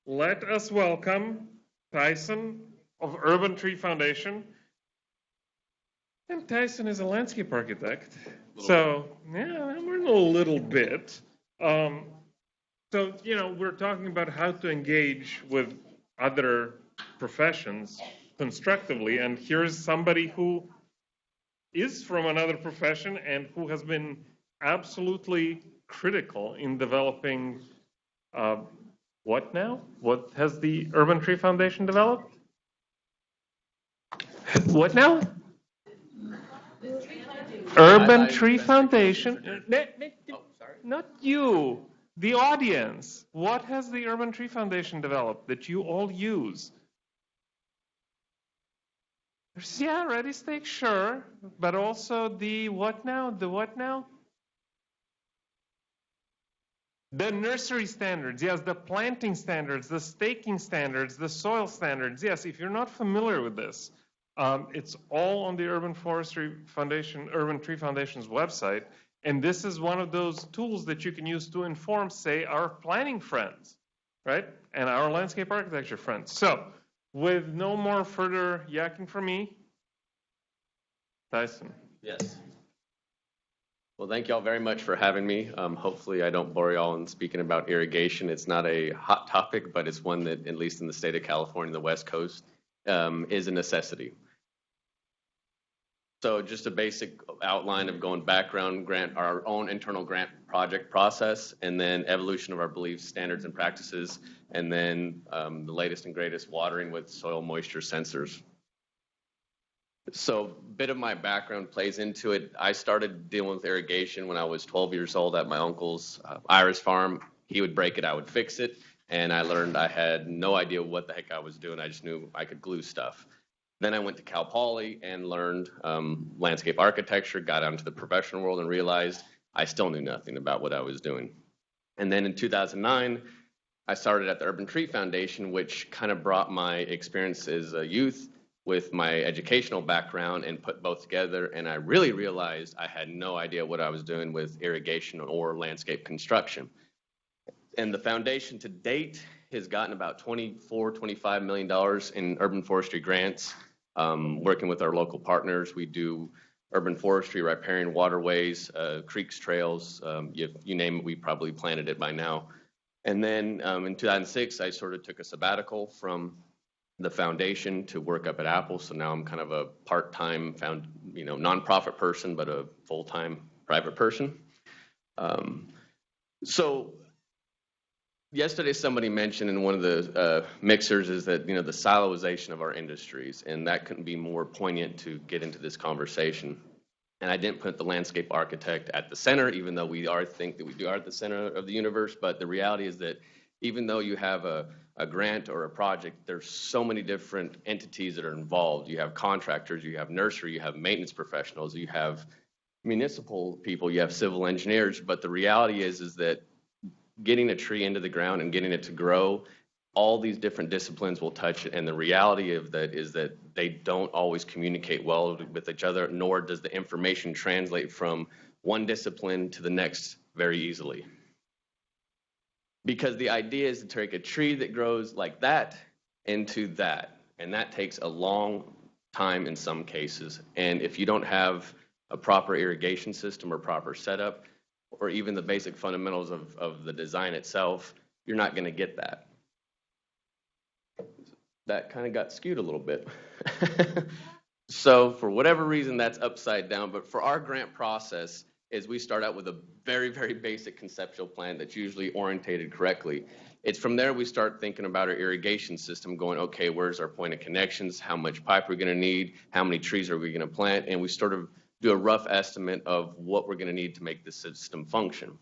let us welcome Tyson of Urban Tree Foundation. And Tyson is a landscape architect. So, yeah, we're a little bit. So, we're talking about how to engage with other professions constructively. And here's somebody who is from another profession and who has been absolutely critical in developing what now? What has the Urban Tree Foundation developed? What now? Urban Tree Foundation. Not you, the audience. What has the Urban Tree Foundation developed that you all use? Yeah, ready steak, sure. But also the what now? The what now? The nursery standards, yes, the planting standards, the staking standards, the soil standards. Yes, if you're not familiar with this, it's all on the Urban Tree Foundation's website. And this is one of those tools that you can use to inform, say, our planning friends, right? And our landscape architecture friends. So, with no more further yakking from me, Tyson. Yes. Well, thank you all very much for having me. Hopefully I don't bore you all in speaking about irrigation. It's not a hot topic, but it's one that, at least in the state of California, the West Coast, is a necessity. So just a basic outline of going background, our own internal grant project process, and then evolution of our beliefs, standards, and practices, and then the latest and greatest, watering with soil moisture sensors. So a bit of my background plays into it. I started dealing with irrigation when I was 12 years old at my uncle's iris farm. He would break it, I would fix it, and I learned I had no idea what the heck I was doing. I just knew I could glue stuff. Then I went to Cal Poly and learned landscape architecture, got out into the professional world and realized I still knew nothing about what I was doing. And then in 2009, I started at the Urban Tree Foundation, which kind of brought my experience as a youth with my educational background and put both together, and I really realized I had no idea what I was doing with irrigation or landscape construction. And the foundation to date has gotten about $24–25 million in urban forestry grants. Working with our local partners, we do urban forestry, riparian waterways, creeks, trails, you name it, we probably planted it by now. And then in 2006, I sort of took a sabbatical from the foundation to work up at Apple. So now I'm kind of a part-time nonprofit person, but a full-time private person. So yesterday somebody mentioned in one of the mixers is that, the siloization of our industries, and that couldn't be more poignant to get into this conversation. And I didn't put the landscape architect at the center, even though we think that we are at the center of the universe. But the reality is that even though you have a grant or a project, there's so many different entities that are involved. You have contractors, you have nursery, you have maintenance professionals, you have municipal people, you have civil engineers. But the reality is that getting a tree into the ground and getting it to grow, all these different disciplines will touch it. And the reality of that is that they don't always communicate well with each other, nor does the information translate from one discipline to the next very easily. Because the idea is to take a tree that grows like that into that. And that takes a long time in some cases. And if you don't have a proper irrigation system or proper setup, or even the basic fundamentals of the design itself, you're not going to get that. That kind of got skewed a little bit. So for whatever reason, that's upside down. But for our grant process, is we start out with a very, very basic conceptual plan that's usually orientated correctly. It's from there we start thinking about our irrigation system, going, okay, where's our point of connections? How much pipe are we going to need? How many trees are we going to plant? And we sort of do a rough estimate of what we're going to need to make the system function.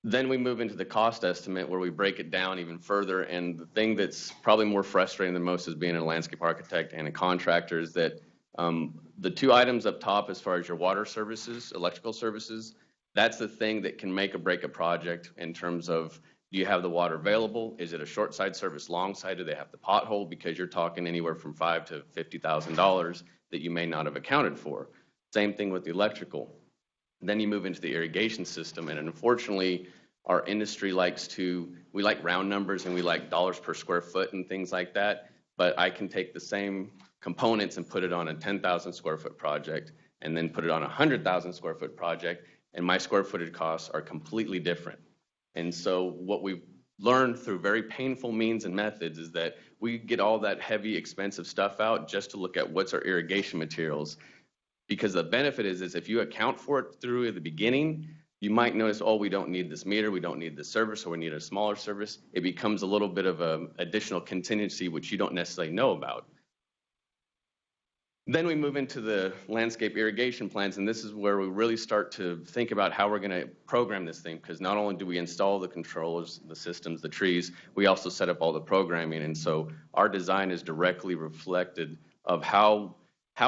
Then we move into the cost estimate where we break it down even further. And the thing that's probably more frustrating than most as being a landscape architect and a contractor is that the two items up top, as far as your water services, electrical services, that's the thing that can make or break a project in terms of, do you have the water available? Is it a short side service, long side? Do they have the pothole? Because you're talking anywhere from $5,000 to $50,000 that you may not have accounted for. Same thing with the electrical. Then you move into the irrigation system, and unfortunately, Our industry we like round numbers and we like dollars per square foot and things like that. But I can take the same components and put it on a 10,000 square foot project and then put it on a 100,000 square foot project, and my square footage costs are completely different. And so what we've learned through very painful means and methods is that we get all that heavy, expensive stuff out just to look at what's our irrigation materials. Because the benefit is if you account for it through at the beginning, you might notice, oh, we don't need this meter, we don't need this service, or we need a smaller service. It becomes a little bit of an additional contingency, which you don't necessarily know about. Then we move into the landscape irrigation plans, and this is where we really start to think about how we're going to program this thing, because not only do we install the controllers, the systems, the trees, we also set up all the programming. And so our design is directly reflected of how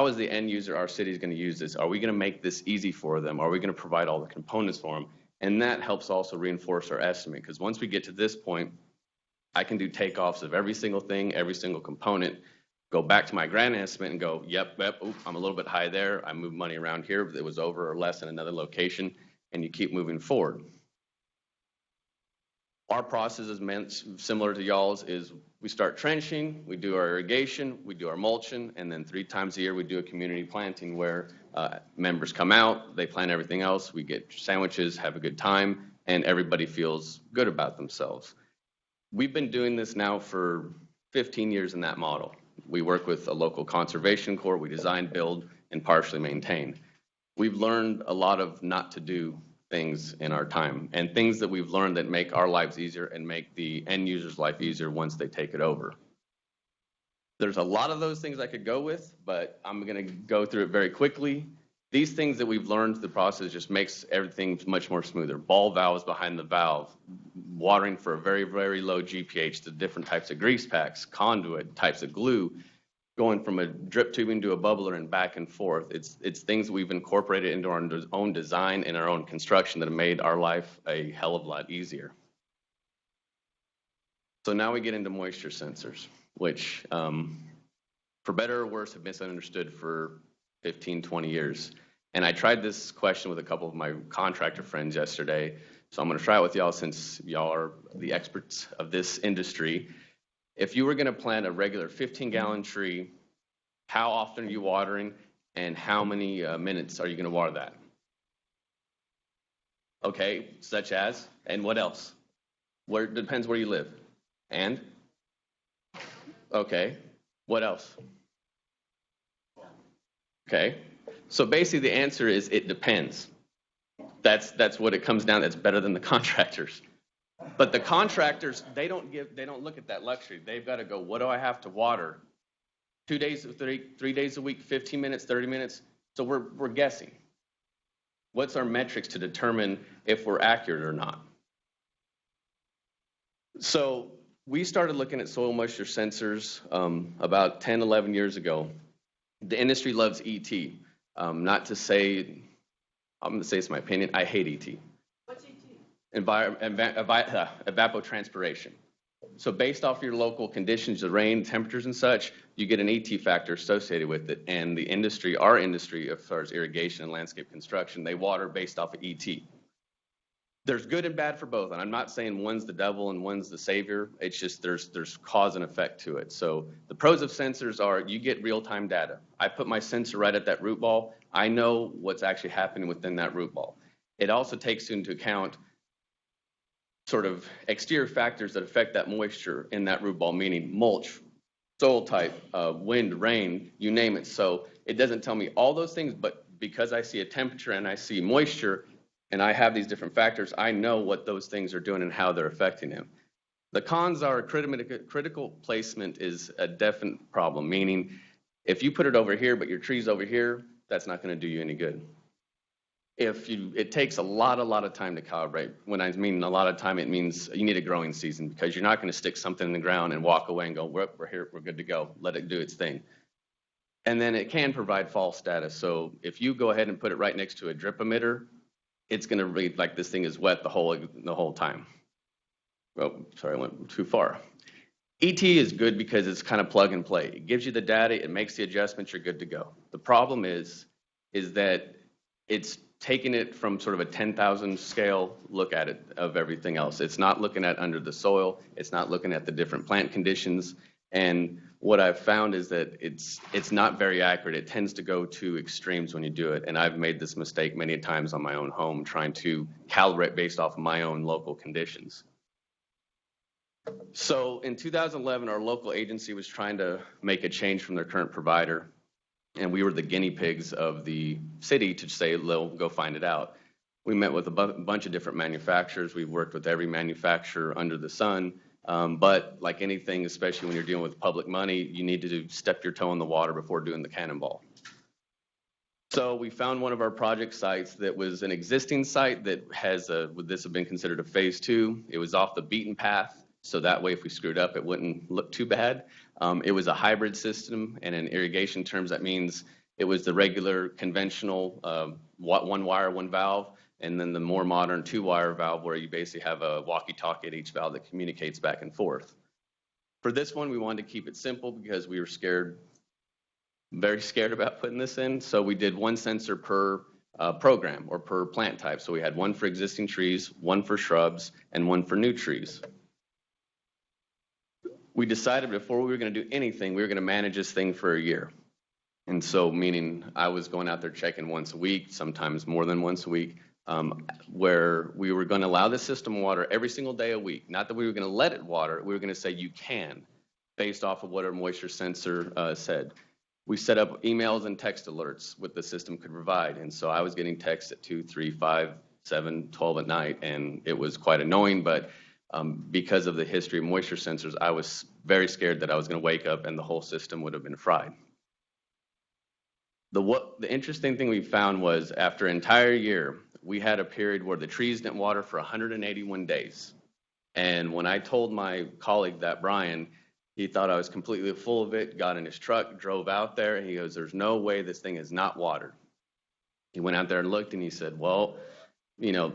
is the end user, our city, is going to use this? Are we going to make this easy for them? Are we going to provide all the components for them? And that helps also reinforce our estimate, because once we get to this point, I can do takeoffs of every single thing, every single component, go back to my grant estimate and go, yep, oops, I'm a little bit high there. I moved money around here, but it was over or less in another location, and you keep moving forward. Our process is similar to y'all's is we start trenching, we do our irrigation, we do our mulching, and then 3 times a year we do a community planting where members come out, they plant everything else, we get sandwiches, have a good time, and everybody feels good about themselves. We've been doing this now for 15 years in that model. We work with a local conservation corps, we design, build, and partially maintain. We've learned a lot of not to do things in our time, and things that we've learned that make our lives easier and make the end user's life easier once they take it over. There's a lot of those things I could go with, but I'm going to go through it very quickly. These things that we've learned, the process just makes everything much more smoother. Ball valves behind the valve, watering for a very, very low GPH, the different types of grease packs, conduit, types of glue, going from a drip tubing to a bubbler and back and forth. It's things we've incorporated into our own design and our own construction that have made our life a hell of a lot easier. So now we get into moisture sensors, which for better or worse have been misunderstood for 15, 20 years. And I tried this question with a couple of my contractor friends yesterday. So I'm going to try it with y'all since y'all are the experts of this industry. If you were going to plant a regular 15-gallon tree, how often are you watering and how many minutes are you going to water that? Okay, such as, and what else? Where depends where you live. And? Okay, what else? Okay, so basically the answer is it depends. That's what it comes down. That's better than the contractors. But the contractors, they don't look at that luxury. They've got to go, what do I have to water? 2 days, 3 days a week, 15 minutes, 30 minutes. So we're guessing. What's our metrics to determine if we're accurate or not? So we started looking at soil moisture sensors about 10, 11 years ago. The industry loves ET. Not to say, I'm going to say it's my opinion, I hate ET. What's ET? Evapotranspiration. So based off your local conditions, the rain, temperatures and such, you get an ET factor associated with it. And the industry, our industry, as far as irrigation and landscape construction, they water based off of ET. There's good and bad for both. And I'm not saying one's the devil and one's the savior. It's just there's cause and effect to it. So the pros of sensors are you get real-time data. I put my sensor right at that root ball. I know what's actually happening within that root ball. It also takes into account sort of exterior factors that affect that moisture in that root ball, meaning mulch, soil type, wind, rain, you name it. So it doesn't tell me all those things, but because I see a temperature and I see moisture and I have these different factors, I know what those things are doing and how they're affecting him. The cons are critical placement is a definite problem, meaning if you put it over here, but your tree's over here, that's not going to do you any good. It takes a lot of time to calibrate. When I mean a lot of time, it means you need a growing season because you're not going to stick something in the ground and walk away and go, we're here, we're good to go. Let it do its thing. And then it can provide false status. So if you go ahead and put it right next to a drip emitter, it's going to read like this thing is wet the whole time. Oh, sorry, I went too far. ET is good because it's kind of plug and play. It gives you the data, it makes the adjustments, you're good to go. The problem is that it's taking it from sort of a 10,000 scale look at it of everything else. It's not looking at under the soil. It's not looking at the different plant conditions. And what I've found is that it's not very accurate. It tends to go to extremes when you do it. And I've made this mistake many times on my own home, trying to calibrate based off of my own local conditions. So in 2011, our local agency was trying to make a change from their current provider. And we were the guinea pigs of the city to say, they'll go find it out. We met with a bunch of different manufacturers. We've worked with every manufacturer under the sun. But like anything, especially when you're dealing with public money, you need to step your toe in the water before doing the cannonball. So we found one of our project sites that was an existing site that has would this have been considered a phase 2? It was off the beaten path. So that way, if we screwed up, it wouldn't look too bad. It was a hybrid system, and in irrigation terms, that means it was the regular, conventional one wire, one valve, and then the more modern 2-wire valve where you basically have a walkie-talkie at each valve that communicates back and forth. For this one, we wanted to keep it simple because we were very scared about putting this in. So we did one sensor per program or per plant type. So we had one for existing trees, one for shrubs, and one for new trees. We decided before we were going to do anything, we were going to manage this thing for a year. And so, meaning I was going out there checking once a week, sometimes more than once a week, where we were going to allow the system water every single day a week. Not that we were going to let it water, we were going to say you can, based off of what our moisture sensor said. We set up emails and text alerts what the system could provide. And so I was getting texts at 2, 3, 5, 7, 12 at night, and it was quite annoying, but because of the history of moisture sensors, I was very scared that I was going to wake up and the whole system would have been fried. The interesting thing we found was after an entire year, we had a period where the trees didn't water for 181 days. And when I told my colleague that, Brian, he thought I was completely full of it, got in his truck, drove out there, and he goes, there's no way this thing is not watered. He went out there and looked, and he said, well, you know,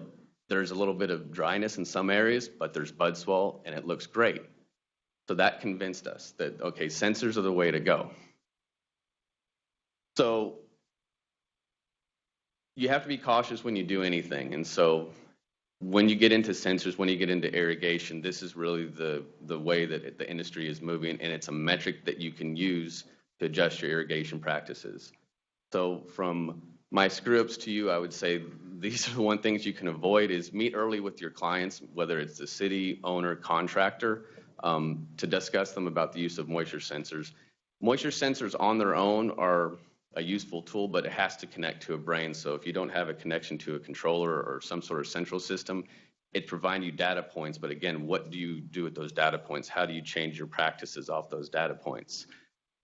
there's a little bit of dryness in some areas, but there's bud swell, and it looks great. So that convinced us that, okay, sensors are the way to go. So you have to be cautious when you do anything. And so when you get into sensors, when you get into irrigation, this is really the way that the industry is moving, and it's a metric that you can use to adjust your irrigation practices. So from my screw-ups to you, I would say these are the one things you can avoid is meet early with your clients, whether it's the city, owner, contractor, to discuss them about the use of moisture sensors. Moisture sensors on their own are a useful tool, but it has to connect to a brain. So if you don't have a connection to a controller or some sort of central system, it provides you data points. But again, what do you do with those data points? How do you change your practices off those data points?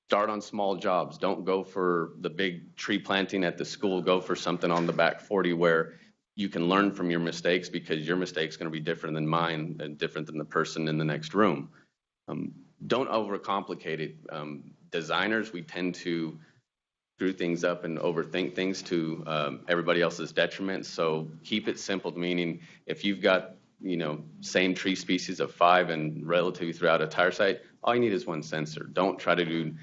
Start on small jobs. Don't go for the big tree planting at the school. Go for something on the back 40 where you can learn from your mistakes, because your mistake's going to be different than mine and different than the person in the next room. Don't overcomplicate it. Designers, we tend to screw things up and overthink things to everybody else's detriment. So keep it simple, meaning if you've got, you know, same tree species of 5 and relatively throughout a entire site, all you need is one sensor. Don't try to do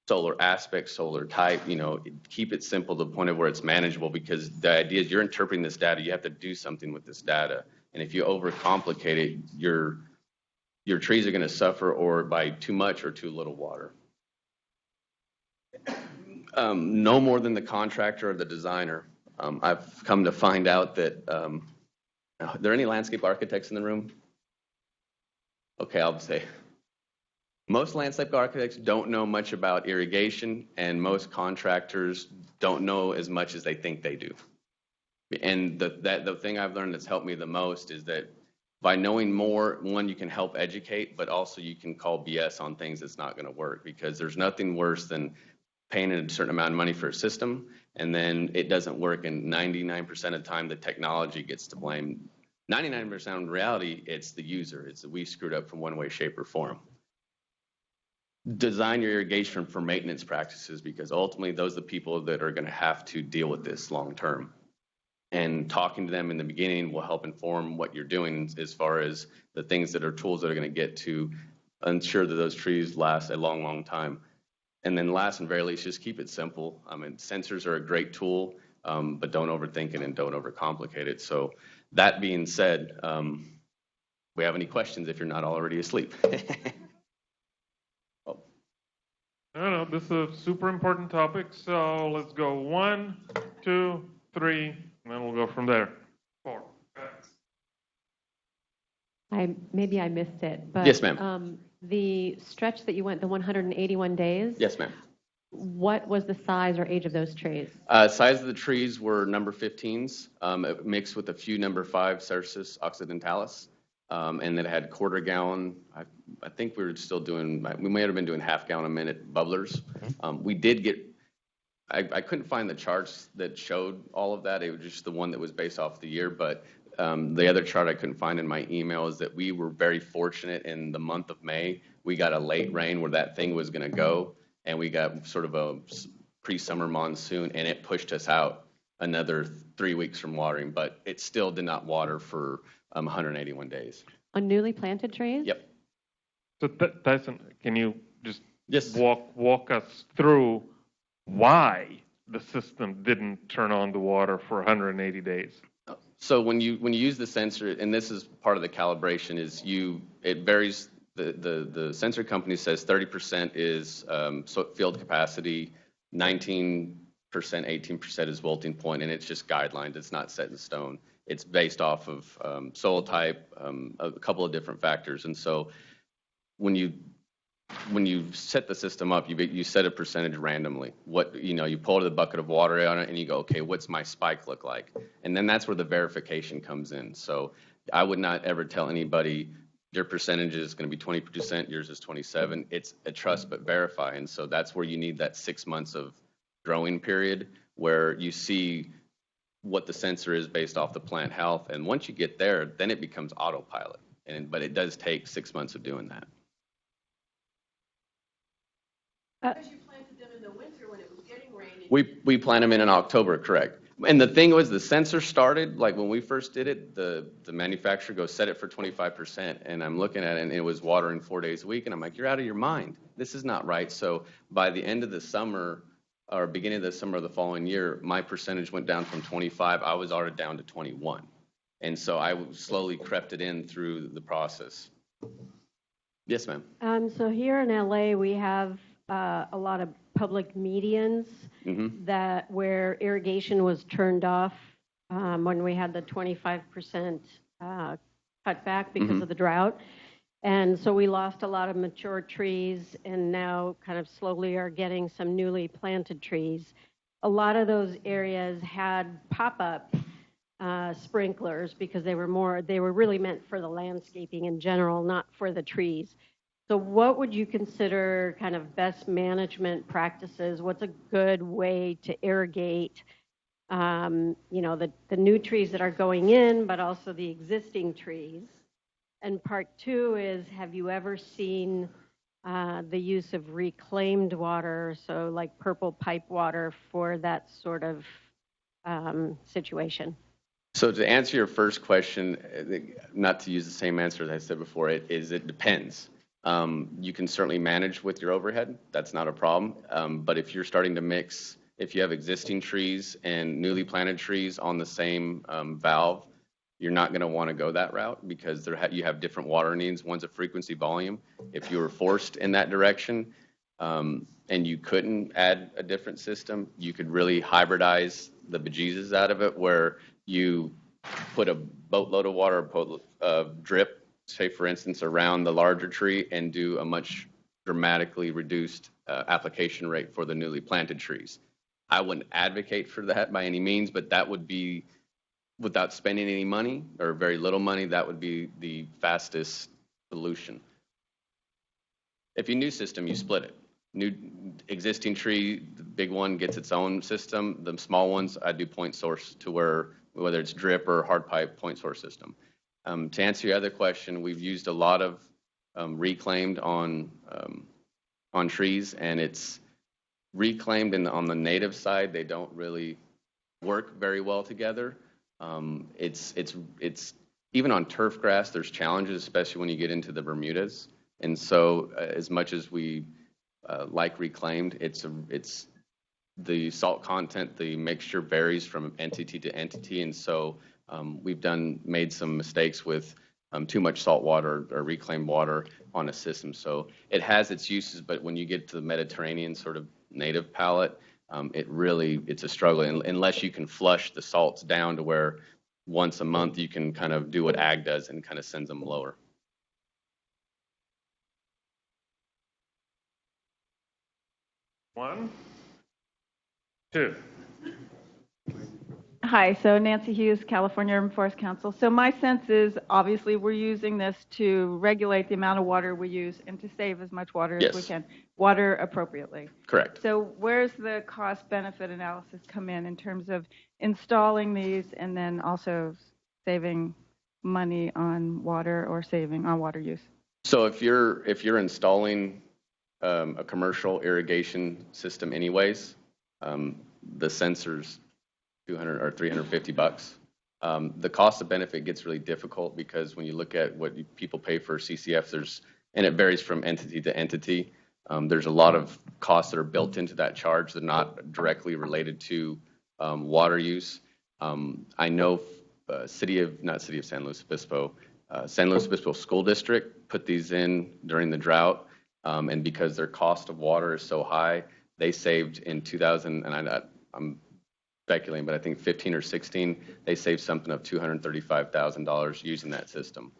solar aspect, solar type, you know, keep it simple to the point of where it's manageable, because the idea is you're interpreting this data, you have to do something with this data. And if you overcomplicate it, your trees are going to suffer or by too much or too little water. No more than the contractor or the designer. I've come to find out that, are there any landscape architects in the room? Okay, I'll say. Most landscape architects don't know much about irrigation, and most contractors don't know as much as they think they do. And the thing I've learned that's helped me the most is that by knowing more, one, you can help educate, but also you can call BS on things that's not going to work, because there's nothing worse than paying a certain amount of money for a system, and then it doesn't work, and 99% of the time the technology gets to blame. 99% in reality, it's the user. It's that we screwed up from one way, shape, or form. Design your irrigation for maintenance practices, because ultimately those are the people that are going to have to deal with this long term. And talking to them in the beginning will help inform what you're doing as far as the things that are tools that are going to get to ensure that those trees last a long, long time. And then last and very least, just keep it simple. I mean, sensors are a great tool. but don't overthink it and don't overcomplicate it. So that being said, we have any questions if you're not already asleep? Oh, No, this is a super important topic, so let's go 1, 2, 3, and then we'll go from there. 4. Maybe I missed it, but Yes, ma'am. The stretch that you went, the 181 days. Yes, ma'am. What was the size or age of those trees? Size of the trees were number 15s, mixed with a few number 5 Cercis occidentalis, and it had quarter gallon. I think we were still doing, we may have been doing half gallon a minute bubblers. We did get, I couldn't find the charts that showed all of that. It was just the one that was based off the year, but the other chart I couldn't find in my email is that we were very fortunate in the month of May. We got a late rain where that thing was going to go, and we got sort of a pre-summer monsoon, and it pushed us out another 3 weeks from watering, but it still did not water for 181 days. On newly planted trees? Yep. So Tyson, can you just Yes. walk us through why the system didn't turn on the water for 180 days? So when you use the sensor, and this is part of the calibration, is it varies. The sensor company says 30% is field capacity, 19%, 18% is wilting point, and it's just guidelines. It's not set in stone. It's based off of soil type, a couple of different factors. And so when you set the system up, you set a percentage randomly. You pull the bucket of water on it and you go, okay, what's my spike look like? And then that's where the verification comes in. So I would not ever tell anybody your percentage is going to be 20%, yours is 27. It's a trust but verify. And so that's where you need that 6 months of growing period where you see what the sensor is based off the plant health. And once you get there, then it becomes autopilot. But it does take 6 months of doing that. Because you planted them in the winter when it was getting rainy. We plant them in October, correct. And the thing was, the sensor started, like when we first did it, the manufacturer goes, set it for 25%. And I'm looking at it, and it was watering 4 days a week. And I'm like, you're out of your mind. This is not right. So by the end of the summer, or beginning of the summer of the following year, my percentage went down from 25. I was already down to 21. And so I slowly crept it in through the process. Yes, ma'am. So here in LA, we have a lot of public medians where irrigation was turned off when we had the 25% cutback because of the drought. And so we lost a lot of mature trees and now kind of slowly are getting some newly planted trees. A lot of those areas had pop-up sprinklers because they were really meant for the landscaping in general, not for the trees. So what would you consider kind of best management practices? What's a good way to irrigate, the new trees that are going in, but also the existing trees? And part 2 is, have you ever seen the use of reclaimed water, so like purple pipe water for that sort of situation? So to answer your first question, not to use the same answer as I said before, it depends. You can certainly manage with your overhead. That's not a problem. But if you're starting to mix, if you have existing trees and newly planted trees on the same valve, you're not going to want to go that route because you have different water needs. One's a frequency volume. If you were forced in that direction and you couldn't add a different system, you could really hybridize the bejesus out of it where you put a boatload of water, drip, say for instance, around the larger tree and do a much dramatically reduced application rate for the newly planted trees. I wouldn't advocate for that by any means, but that would be, without spending any money or very little money, that would be the fastest solution. If you new system, you split it. New existing tree, the big one gets its own system. The small ones, I do point source to whether it's drip or hard pipe point source system. To answer your other question, we've used a lot of reclaimed on trees, and it's reclaimed on the native side. They don't really work very well together. It's even on turf grass, there's challenges, especially when you get into the Bermudas. And so as much as we like reclaimed, it's the salt content, the mixture varies from entity to entity, and so we've made some mistakes with too much salt water or reclaimed water on a system. So it has its uses, but when you get to the Mediterranean sort of native palate, it's a struggle unless you can flush the salts down to where once a month you can kind of do what ag does and kind of sends them lower. One, two. Hi, so Nancy Hughes, California Urban Forest Council. So my sense is, obviously, we're using this to regulate the amount of water we use and to save as much water as we can, water appropriately. Correct. So where's the cost-benefit analysis come in terms of installing these and then also saving money on water or saving on water use? So if you're installing a commercial irrigation system anyways, the sensors $200 or $350. The cost of benefit gets really difficult because when you look at what people pay for CCF, and it varies from entity to entity. There's a lot of costs that are built into that charge that are not directly related to water use. I know not City of San Luis Obispo, San Luis Obispo School District put these in during the drought, and because their cost of water is so high, they saved in 2000, and I'm speculating, but I think 15 or 16, they saved something of $235,000 using that system.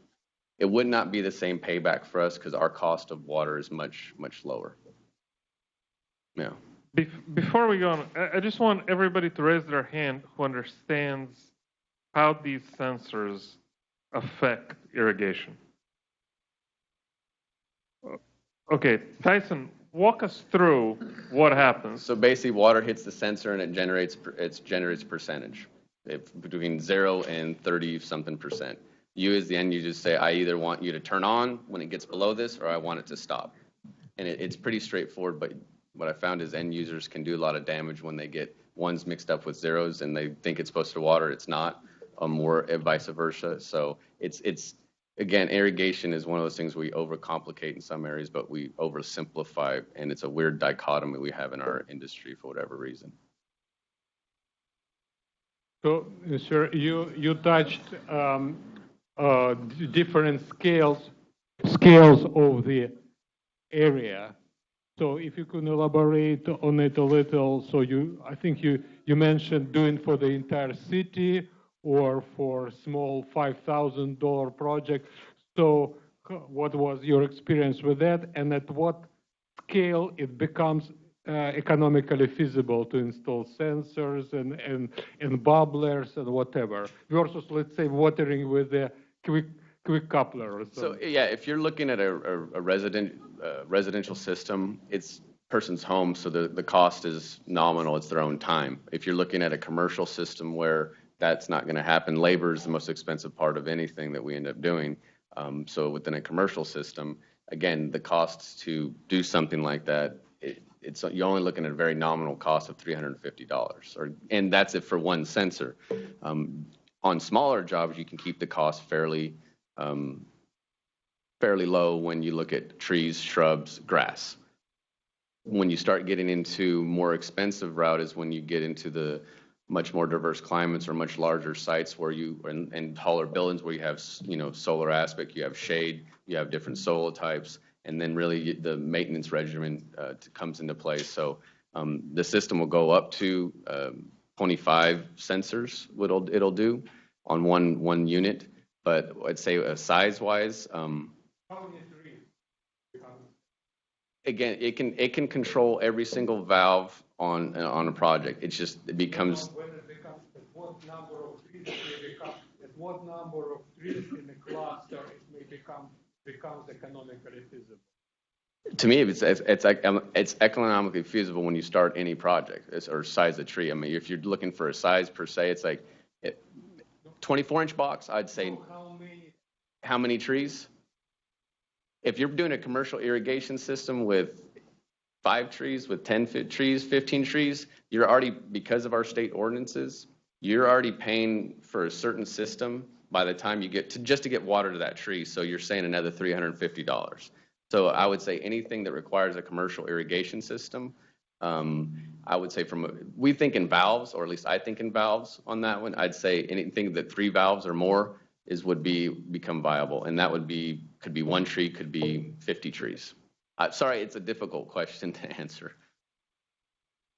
It would not be the same payback for us because our cost of water is much, much lower. Yeah. Before we go on, I just want everybody to raise their hand who understands how these sensors affect irrigation. Okay, Tyson, walk us through what happens. So basically, water hits the sensor and it generates percentage. Between 0 and 30-something%. You as the end user say, I either want you to turn on when it gets below this or I want it to stop. And it's pretty straightforward, but what I found is end users can do a lot of damage when they get ones mixed up with zeros and they think it's supposed to water, it's not, or vice versa. So it's again, irrigation is one of those things we overcomplicate in some areas, but we oversimplify, and it's a weird dichotomy we have in our industry for whatever reason. So, sir, you touched different scales of the area. So, if you could elaborate on it a little. So, I think you mentioned doing for the entire city or for small $5,000 project. So, what was your experience with that, and at what scale it becomes economically feasible to install sensors and bubblers and whatever versus, let's say, watering with a quick coupler or something? So yeah, if you're looking at a residential system, it's person's home, so the cost is nominal. It's their own time. If you're looking at a commercial system where that's not going to happen, labor is the most expensive part of anything that we end up doing. So within a commercial system, again, the costs to do something like that, you're only looking at a very nominal cost of $350, and that's it for one sensor. On smaller jobs, you can keep the cost fairly low when you look at trees, shrubs, grass. When you start getting into more expensive route is when you get into the much more diverse climates or much larger sites where and taller buildings where you have, solar aspect, you have shade, you have different soil types, and then really the maintenance regimen comes into play. So the system will go up to 25 sensors, it'll do on one unit, but I'd say size-wise, How many trees? again, it can control every single valve on a project. It becomes. When it becomes, at what number of trees it may become, at what number of trees in a cluster it may becomes economically feasible? To me, it's economically feasible when you start any project or size of tree. I mean, if you're looking for a size per se, it's like 24-inch box. I'd say. So how many trees? If you're doing a commercial irrigation system with 5 trees, with 10 trees, 15 trees, you're already, because of our state ordinances, you're already paying for a certain system by the time you get to just to get water to that tree. So you're saying another $350. So I would say anything that requires a commercial irrigation system, I would say we think in valves, or at least I think in valves on that one. I'd say anything that 3 valves or more would become viable, and that could be 1 tree, could be 50 trees. Sorry, it's a difficult question to answer.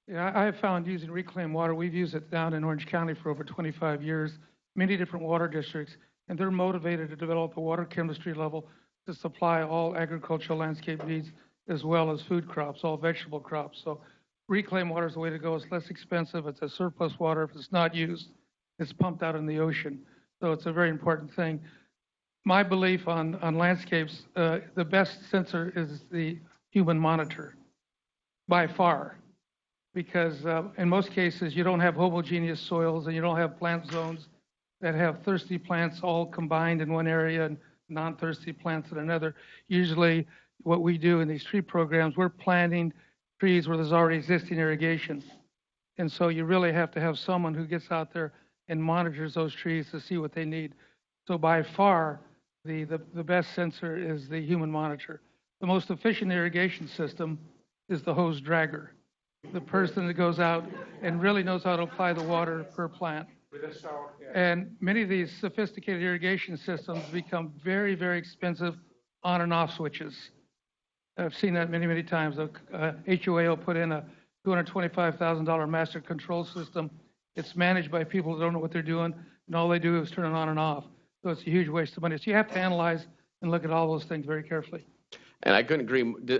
Yeah, I have found using reclaimed water, we've used it down in Orange County for over 25 years, many different water districts, and they're motivated to develop the water chemistry level to supply all agricultural landscape needs as well as food crops, all vegetable crops. So reclaimed water is the way to go. It's less expensive. It's a surplus water. If it's not used, it's pumped out in the ocean. So it's a very important thing. My belief on landscapes, the best sensor is the human monitor by far, because in most cases you don't have homogeneous soils and you don't have plant zones that have thirsty plants all combined in one area and non-thirsty plants in another. Usually what we do in these tree programs, we're planting trees where there's already existing irrigation. And so you really have to have someone who gets out there and monitors those trees to see what they need. So by far, the best sensor is the human monitor. The most efficient irrigation system is the hose dragger, the person that goes out and really knows how to apply the water per plant. And many of these sophisticated irrigation systems become very, very expensive on and off switches. I've seen that many, many times. HOA will put in a $225,000 master control system. It's managed by people who don't know what they're doing, and all they do is turn it on and off. So it's a huge waste of money. So you have to analyze and look at all those things very carefully. And I couldn't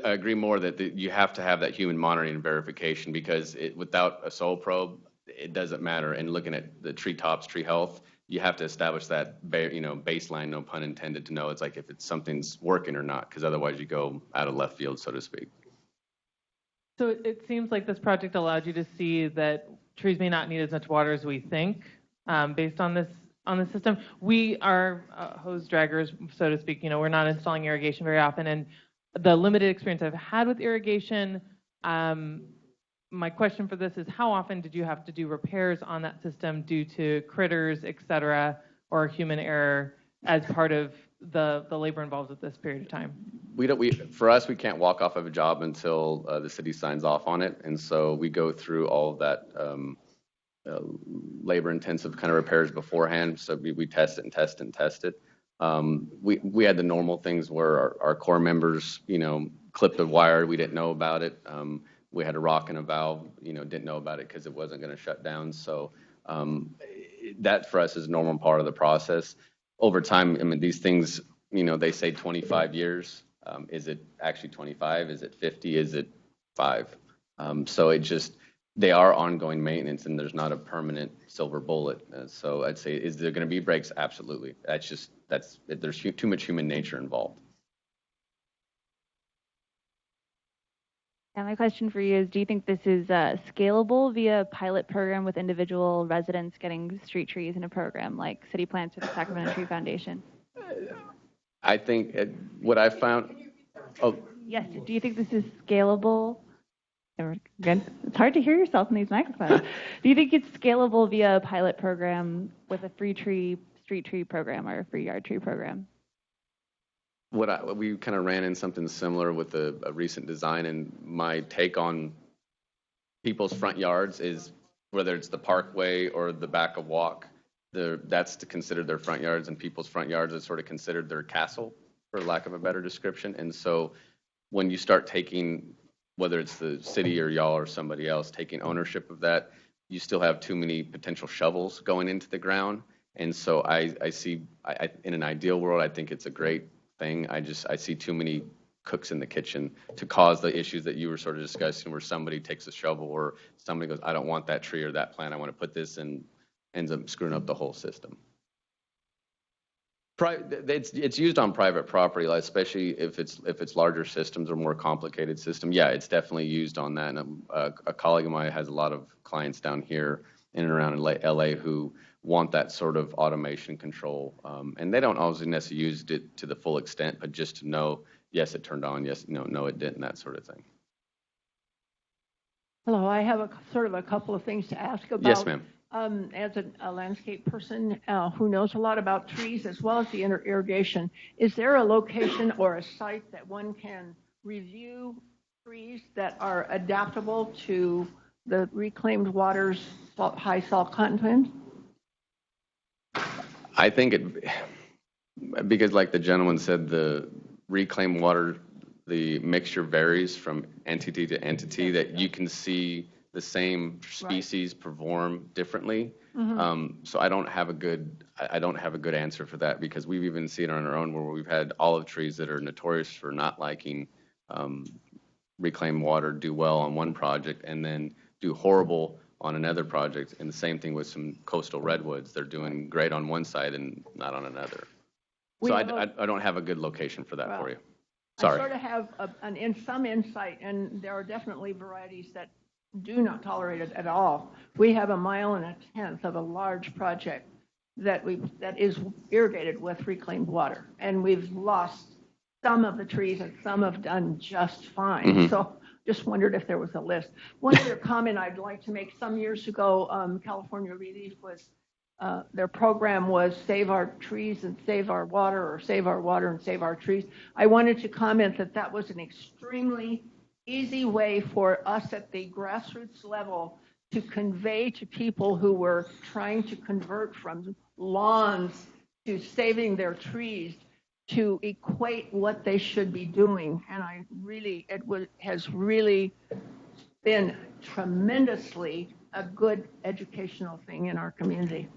agree more that you have to have that human monitoring and verification, because without a soil probe, it doesn't matter. And looking at the tree tops, tree health, you have to establish that baseline, no pun intended, to know it's like if something's working or not, because otherwise you go out of left field, so to speak. So it seems like this project allowed you to see that trees may not need as much water as we think, based on this system. We are hose draggers, so to speak. We're not installing irrigation very often, and the limited experience I've had with irrigation, my question for this is, how often did you have to do repairs on that system due to critters, et cetera, or human error as part of the labor involved with this period of time? For us, we can't walk off of a job until the city signs off on it, and so we go through all of that labor-intensive kind of repairs beforehand. So we test it and test it and test it. We had the normal things where our core members, clipped a wire, we didn't know about it. We had a rock in a valve, didn't know about it because it wasn't going to shut down. So that for us is a normal part of the process. Over time, these things, they say 25 years. Is it actually 25? Is it 50? Is it 5? So they are ongoing maintenance, and there's not a permanent silver bullet. So I'd say, is there going to be breaks? Absolutely. There's too much human nature involved. And my question for you is, do you think this is scalable via a pilot program with individual residents getting street trees in a program like City Plants or the Sacramento Tree Foundation? I think what I found... Oh. Yes, do you think this is scalable? Again, it's hard to hear yourself in these microphones. Do you think it's scalable via a pilot program with a free street tree program or a free yard tree program? We kind of ran in something similar with a recent design, and my take on people's front yards is, whether it's the parkway or the back of walk, that's to consider their front yards, and people's front yards is sort of considered their castle, for lack of a better description. And so when you start taking, whether it's the city or y'all or somebody else taking ownership of that, you still have too many potential shovels going into the ground. And so I see, in an ideal world, I think it's a great thing. I see too many cooks in the kitchen to cause the issues that you were sort of discussing, where somebody takes a shovel or somebody goes, I don't want that tree or that plant, I want to put this, and ends up screwing up the whole system. It's used on private property, especially if it's larger systems or more complicated system. Yeah, it's definitely used on that. And a colleague of mine has a lot of clients down here in and around LA who want that sort of automation control, and they don't always necessarily use it to the full extent, but just to know, yes, it turned on, yes, no, it didn't, that sort of thing. Hello, I have a couple of things to ask about. Yes, ma'am. As a landscape person who knows a lot about trees as well as the irrigation, is there a location or a site that one can review trees that are adaptable to the reclaimed water's high salt content? I think because like the gentleman said, the reclaimed water, the mixture varies from entity to entity, that you can see the same species perform differently. So I don't have a good answer for that, because we've even seen it on our own where we've had olive trees that are notorious for not liking reclaimed water do well on one project and then do horrible on another project. And the same thing with some coastal redwoods. They're doing great on one side and not on another. So I don't have a good location for that for you. Sorry. I sort of have some insight, and there are definitely varieties that do not tolerate it at all. We have 1.1 miles of a large project that is irrigated with reclaimed water, and we've lost some of the trees, and some have done just fine. So just wondered if there was a list. One other comment I'd like to make. Some years ago, California Relief was, their program was Save Our Trees and Save Our Water, or Save Our Water and Save Our Trees. I wanted to comment that was an extremely easy way for us at the grassroots level to convey to people who were trying to convert from lawns to saving their trees, to equate what they should be doing. And has really been tremendously a good educational thing in our community.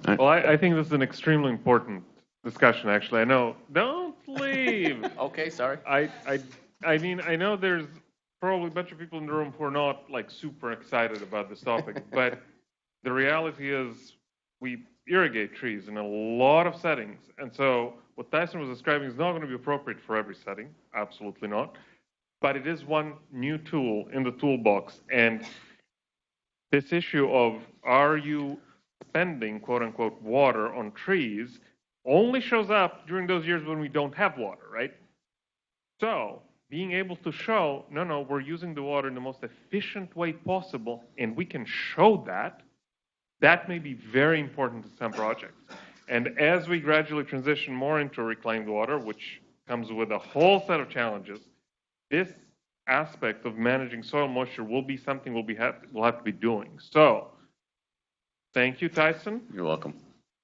Well, I think this is an extremely important discussion, actually. I know. Don't leave. Okay, sorry. I mean, I know there's probably a bunch of people in the room who are not like super excited about this topic, but the reality is we irrigate trees in a lot of settings. And so what Tyson was describing is not going to be appropriate for every setting. Absolutely not. But it is one new tool in the toolbox. And this issue of, are you spending, quote unquote, water on trees, only shows up during those years when we don't have water, right? So being able to show, no, we're using the water in the most efficient way possible, and we can show that may be very important to some projects. And as we gradually transition more into reclaimed water, which comes with a whole set of challenges, this aspect of managing soil moisture will be something we'll have to be doing. So thank you, Tyson. You're welcome.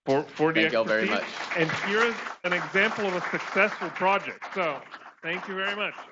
For the Thank you all very much. And here is an example of a successful project. So thank you very much.